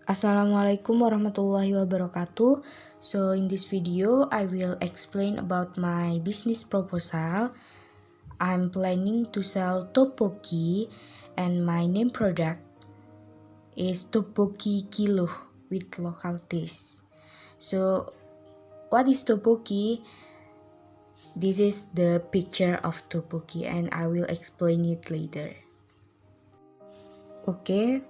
Assalamualaikum warahmatullahi wabarakatuh. So in this video, I will explain about my business proposal. I'm planning to sell tteokbokki and my name product is tteokbokki Kiluh with local taste. So what is tteokbokki? This is the picture of tteokbokki and I will explain it later. Okay.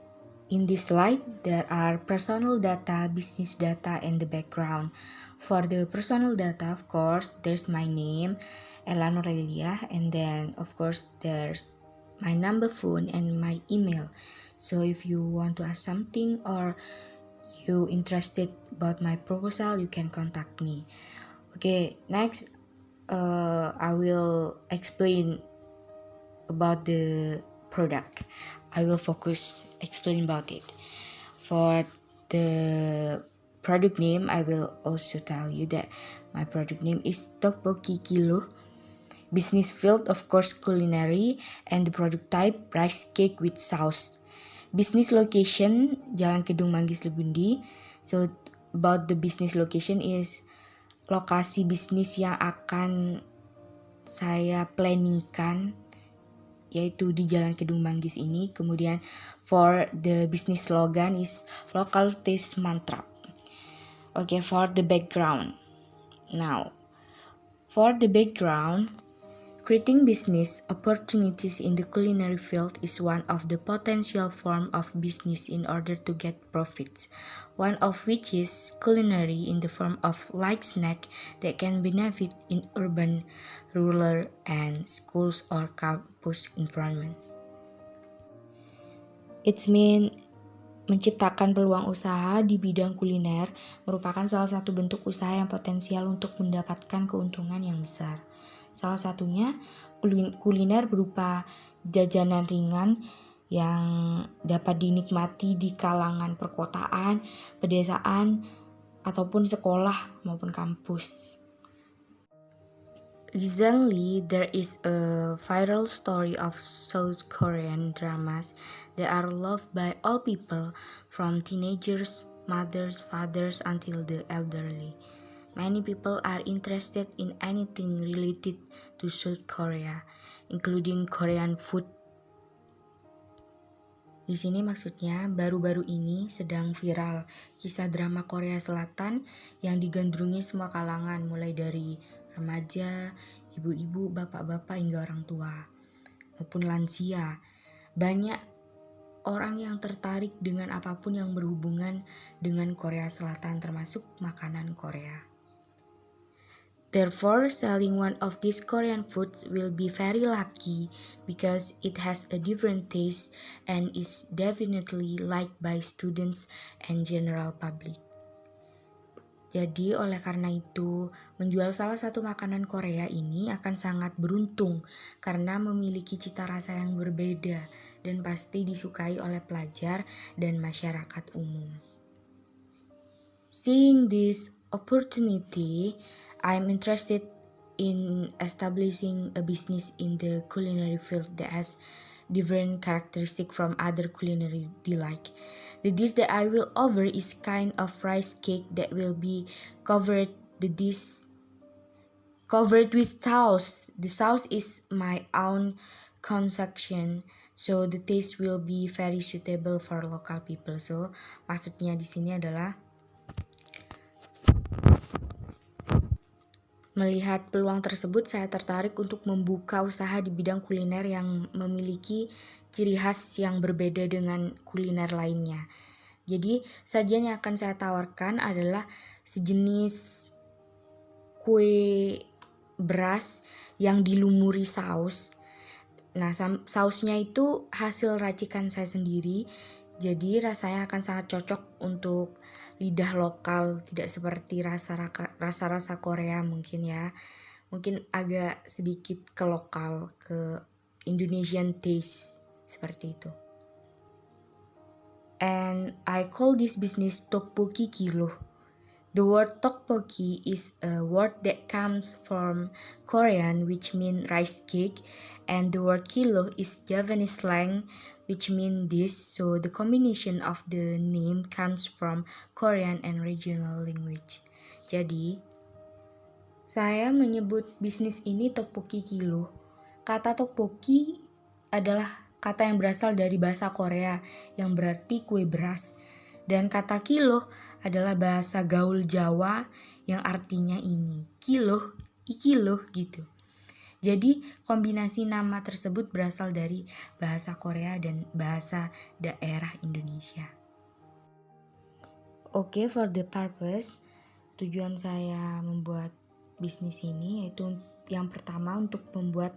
In this slide, there are personal data, business data, and the background. For the personal data, of course, there's my name, Ella Norelia, and then, of course, there's my number phone and my email. So if you want to ask something or you interested about my proposal, you can contact me. Okay, next, I will explain about the product. I will focus explain about it. For the product name, I will also tell you that my product name is tteokbokki Kiluh. Business field, of course, culinary, and the product type rice cake with sauce. Business location Jalan Kedung Manggis Legundi. So about the business location is lokasi bisnis yang akan saya planningkan yaitu di Jalan Kedung Manggis ini. Kemudian for the business slogan is local taste mantra. Okay, for the background. Now, for the background, creating business opportunities in the culinary field is one of the potential form of business in order to get profits. One of which is culinary in the form of light snack that can benefit in urban, rural, and schools or campus environment. It's mean menciptakan peluang usaha di bidang kuliner merupakan salah satu bentuk usaha yang potensial untuk mendapatkan keuntungan yang besar. Salah satunya kuliner berupa jajanan ringan yang dapat dinikmati di kalangan perkotaan, pedesaan, ataupun sekolah maupun kampus. Recently, there is a viral story of South Korean dramas that are loved by all people, from teenagers, mothers, fathers, until the elderly. Many people are interested in anything related to South Korea, including Korean food. Di sini maksudnya baru-baru ini sedang viral kisah drama Korea Selatan yang digandrungi semua kalangan, mulai dari remaja, ibu-ibu, bapak-bapak hingga orang tua maupun lansia. Banyak orang yang tertarik dengan apapun yang berhubungan dengan Korea Selatan, termasuk makanan Korea. Therefore, selling one of these Korean foods will be very lucky because it has a different taste and is definitely liked by students and general public. Jadi oleh karena itu, menjual salah satu makanan Korea ini akan sangat beruntung karena memiliki cita rasa yang berbeda dan pasti disukai oleh pelajar dan masyarakat umum. Seeing this opportunity, I'm interested in establishing a business in the culinary field that has different characteristics from other culinary delight. The dish that I will offer is kind of rice cake that will be covered with sauce. The sauce is my own concoction, so the taste will be very suitable for local people. So maksudnya di sini adalah melihat peluang tersebut, saya tertarik untuk membuka usaha di bidang kuliner yang memiliki ciri khas yang berbeda dengan kuliner lainnya. Jadi, sajian yang akan saya tawarkan adalah sejenis kue beras yang dilumuri saus. Nah, sausnya itu hasil racikan saya sendiri, jadi rasanya akan sangat cocok untuk lidah lokal, tidak seperti rasa-rasa Korea mungkin ya. Mungkin agak sedikit ke lokal, ke Indonesian taste, seperti itu. And I call this business tteokbokki Kiluh The word tteokbokki is a word that comes from Korean, which means rice cake, and the word kilo is Javanese slang, which means this. So the combination of the name comes from Korean and regional language. Jadi, saya menyebut bisnis ini tteokbokki kilo. Kata tteokbokki adalah kata yang berasal dari bahasa Korea yang berarti kue beras. Dan kata kilo adalah bahasa gaul Jawa yang artinya ini, kilo, ikilo gitu. Jadi kombinasi nama tersebut berasal dari bahasa Korea dan bahasa daerah Indonesia. Oke, for the purpose, tujuan saya membuat bisnis ini yaitu yang pertama untuk membuat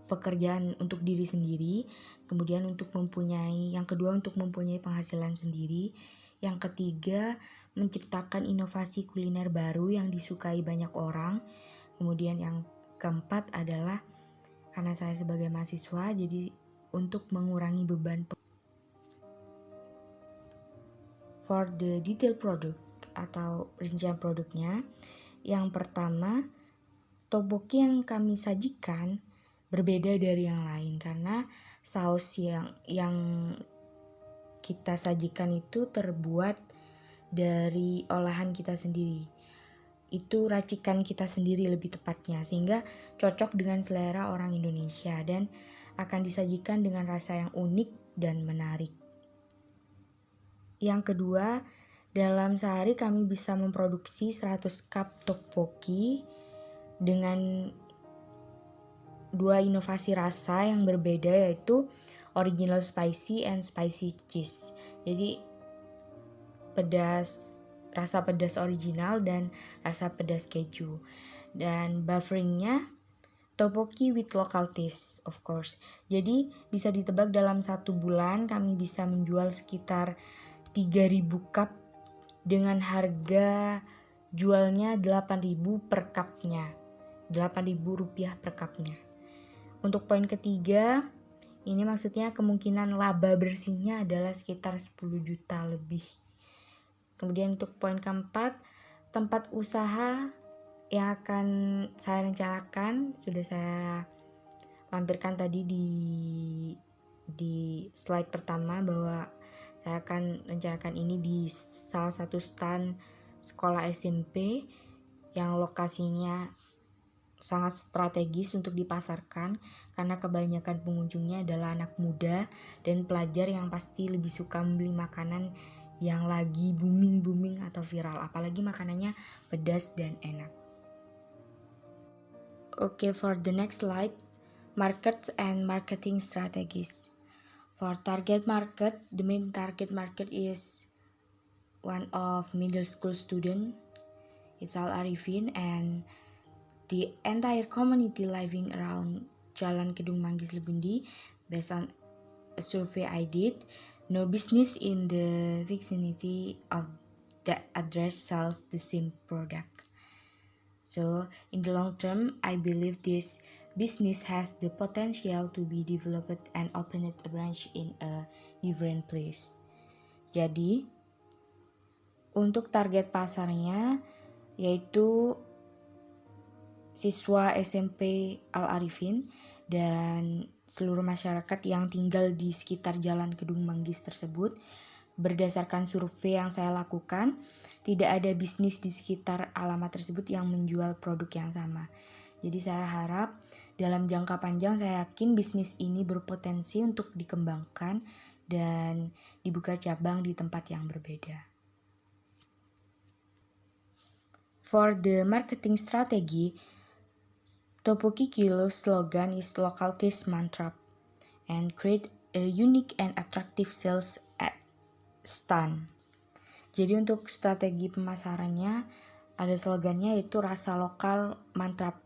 pekerjaan untuk diri sendiri, kemudian yang kedua untuk mempunyai penghasilan sendiri, yang ketiga menciptakan inovasi kuliner baru yang disukai banyak orang, kemudian yang keempat adalah karena saya sebagai mahasiswa jadi untuk mengurangi beban. For the detail product atau rincian produknya, yang pertama tteokbokki yang kami sajikan berbeda dari yang lain karena saus yang kita sajikan itu terbuat dari olahan kita sendiri. Itu racikan kita sendiri lebih tepatnya, sehingga cocok dengan selera orang Indonesia dan akan disajikan dengan rasa yang unik dan menarik. Yang kedua, dalam sehari kami bisa memproduksi 100 cup tteokbokki dengan dua inovasi rasa yang berbeda, yaitu original spicy and spicy cheese. Jadi rasa pedas original dan rasa pedas keju. Dan bufferingnya tteokbokki with local taste, of course. Jadi bisa ditebak dalam 1 bulan kami bisa menjual sekitar 3.000 cup dengan harga jualnya 8.000 per cupnya. 8.000 rupiah per cupnya. Untuk poin ketiga, ini maksudnya kemungkinan laba bersihnya adalah sekitar 10 juta lebih. Kemudian untuk poin keempat, tempat usaha yang akan saya rencanakan sudah saya lampirkan tadi di slide pertama bahwa saya akan rencanakan ini di salah satu stand sekolah SMP yang lokasinya sangat strategis untuk dipasarkan karena kebanyakan pengunjungnya adalah anak muda dan pelajar yang pasti lebih suka membeli makanan yang lagi booming atau viral, apalagi makanannya pedas dan enak. Okay, for the next slide, markets and marketing strategies. For target market, the main target market is one of middle school student. It's Al Arifin and the entire community living around Jalan Kedung Manggis Legundi. Based on a survey I did, no business in the vicinity of that address sells the same product. So in the long term, I believe this business has the potential to be developed and opened a branch in a different place. Jadi untuk target pasarnya yaitu siswa SMP Al Arifin dan seluruh masyarakat yang tinggal di sekitar Jalan Kedung Manggis tersebut. Berdasarkan survei yang saya lakukan, tidak ada bisnis di sekitar alamat tersebut yang menjual produk yang sama. Jadi saya harap dalam jangka panjang saya yakin bisnis ini berpotensi untuk dikembangkan dan dibuka cabang di tempat yang berbeda. For the marketing strategy, Tteokbokki Kilo slogan is local taste mantra and create a unique and attractive sales at stand. Jadi untuk strategi pemasarannya ada slogannya yaitu rasa lokal mantap.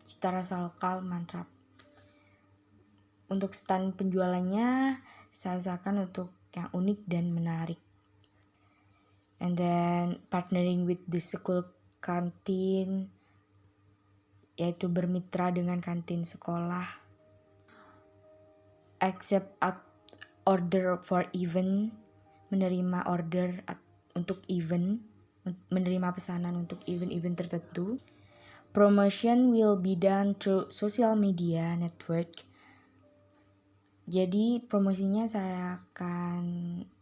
Cita rasa lokal mantap. Untuk stand penjualannya saya usahakan untuk yang unik dan menarik. And then partnering with the school canteen, yaitu bermitra dengan kantin sekolah. Accept order for event, menerima order untuk event. menerima pesanan untuk event-event tertentu. Promotion will be done through social media network. Jadi promosinya saya akan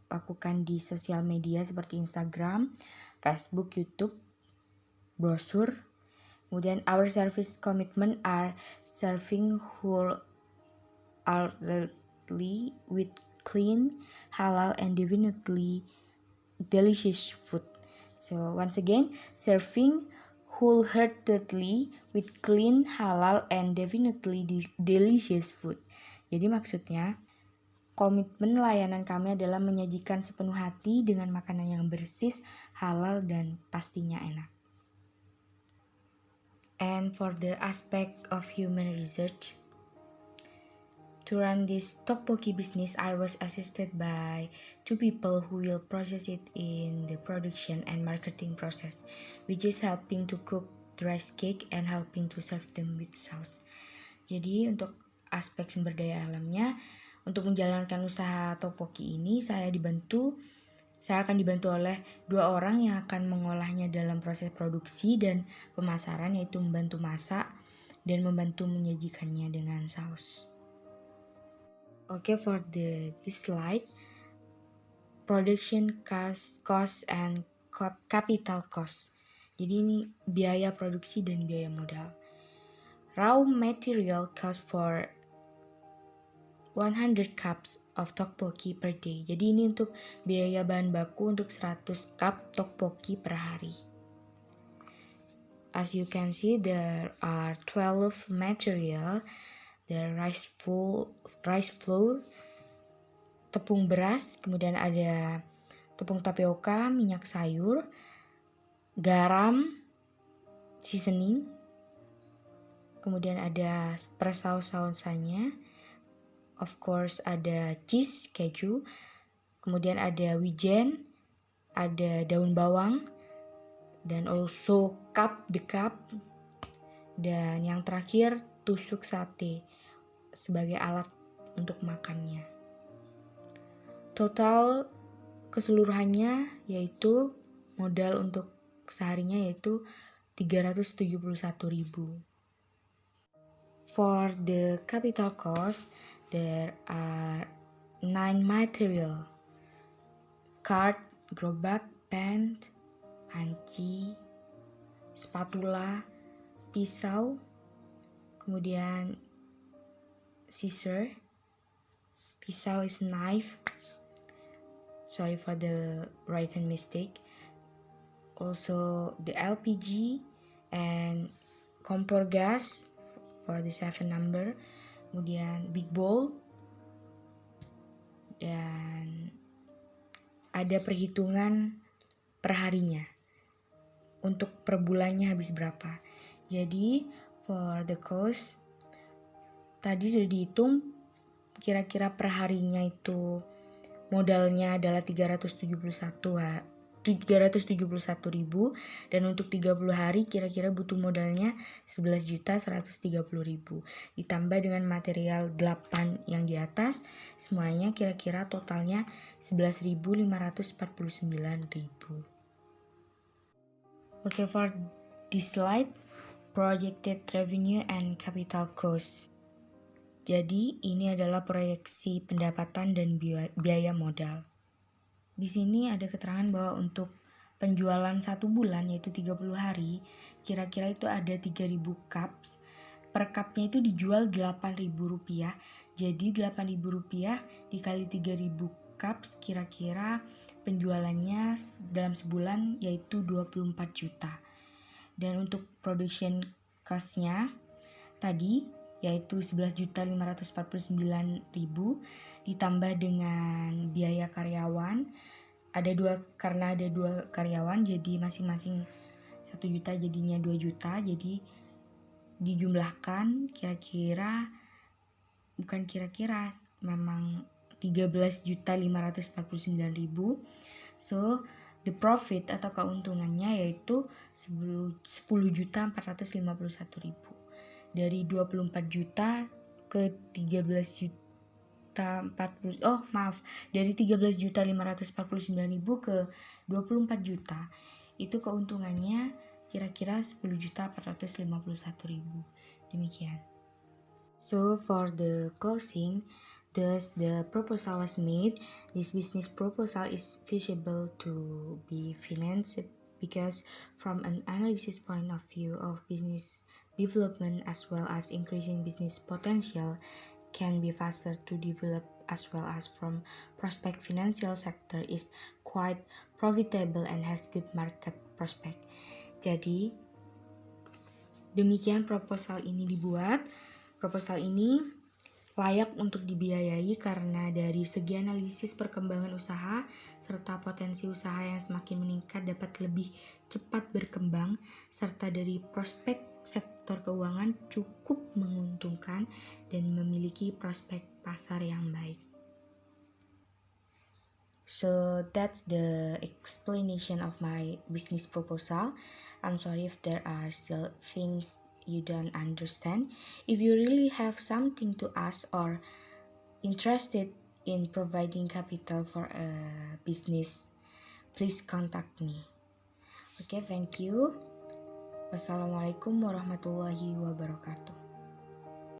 lakukan di sosial media seperti Instagram, Facebook, YouTube, brosur. Kemudian our service commitment are serving wholeheartedly with clean, halal, and definitely delicious food. So once again, serving wholeheartedly with clean, halal, and definitely delicious food. Jadi maksudnya, komitmen layanan kami adalah menyajikan sepenuh hati dengan makanan yang bersih, halal, dan pastinya enak. And for the aspect of human research, to run this tteokbokki business, I was assisted by 2 people who will process it in the production and marketing process, which is helping to cook the rice cake and helping to serve them with sauce. Jadi untuk aspek sumber daya alamnya, untuk menjalankan usaha tteokbokki ini saya akan dibantu oleh 2 orang yang akan mengolahnya dalam proses produksi dan pemasaran, yaitu membantu masak dan membantu menyajikannya dengan saus. Okay, for this slide, production cost and capital cost. Jadi ini biaya produksi dan biaya modal. Raw material cost for 100 cups of tteokbokki per day. Jadi ini untuk biaya bahan baku untuk 100 cup tteokbokki per hari. As you can see, there are 12 material. The rice flour, tepung beras, kemudian ada tepung tapioka, minyak sayur, garam, seasoning, kemudian ada persaus-sausannya. Of course ada cheese, keju, kemudian ada wijen, ada daun bawang, dan also the cup, dan yang terakhir tusuk sate sebagai alat untuk makannya. Total keseluruhannya yaitu modal untuk seharinya yaitu 371.000. For the capital cost, there are 9 material: cart, gerobak, pan, panci, spatula, pisau, kemudian scissor. Pisau is knife. Sorry for the written mistake. Also the LPG and kompor gas for the 7 number. Kemudian big bowl, dan ada perhitungan per harinya untuk per bulannya habis berapa. Jadi for the cost tadi sudah dihitung, kira-kira per harinya itu modalnya adalah 371.000, dan untuk 30 hari kira-kira butuh modalnya 11.130.000 ditambah dengan material 8 yang di atas, semuanya kira-kira totalnya 11.549.000. Okay, for this slide, projected revenue and capital cost. Jadi ini adalah proyeksi pendapatan dan biaya modal. Di sini ada keterangan bahwa untuk penjualan 1 bulan yaitu 30 hari, kira-kira itu ada 3.000 cups. Per cupnya itu dijual Rp8.000. Jadi Rp8.000 dikali 3.000 cups, kira-kira penjualannya dalam sebulan yaitu 24 juta. Dan untuk production cost-nya tadi yaitu 11.549.000 ditambah dengan biaya karyawan. Karena ada 2 karyawan, jadi masing-masing 1 juta jadinya 2 juta. Jadi dijumlahkan memang 13.549.000. So the profit atau keuntungannya yaitu 10.451.000. Dari 24 juta ke 13.549.000 ke 24 juta. itu keuntungannya kira-kira 10.451.000. Demikian. So for the closing, thus the proposal was made. This business proposal is feasible to be financed because from an analysis point of view of business development as well as increasing business potential can be faster to develop, as well as from prospect financial sector is quite profitable and has good market prospect. Jadi demikian proposal ini dibuat. Proposal ini layak untuk dibiayai karena dari segi analisis perkembangan usaha serta potensi usaha yang semakin meningkat dapat lebih cepat berkembang, serta dari prospek sektor keuangan cukup menguntungkan dan memiliki prospek pasar yang baik. So that's the explanation of my business proposal. I'm sorry if there are still things you don't understand. If you really have something to ask or interested in providing capital for a business, please contact me. Okay, thank you. Wassalamualaikum warahmatullahi wabarakatuh.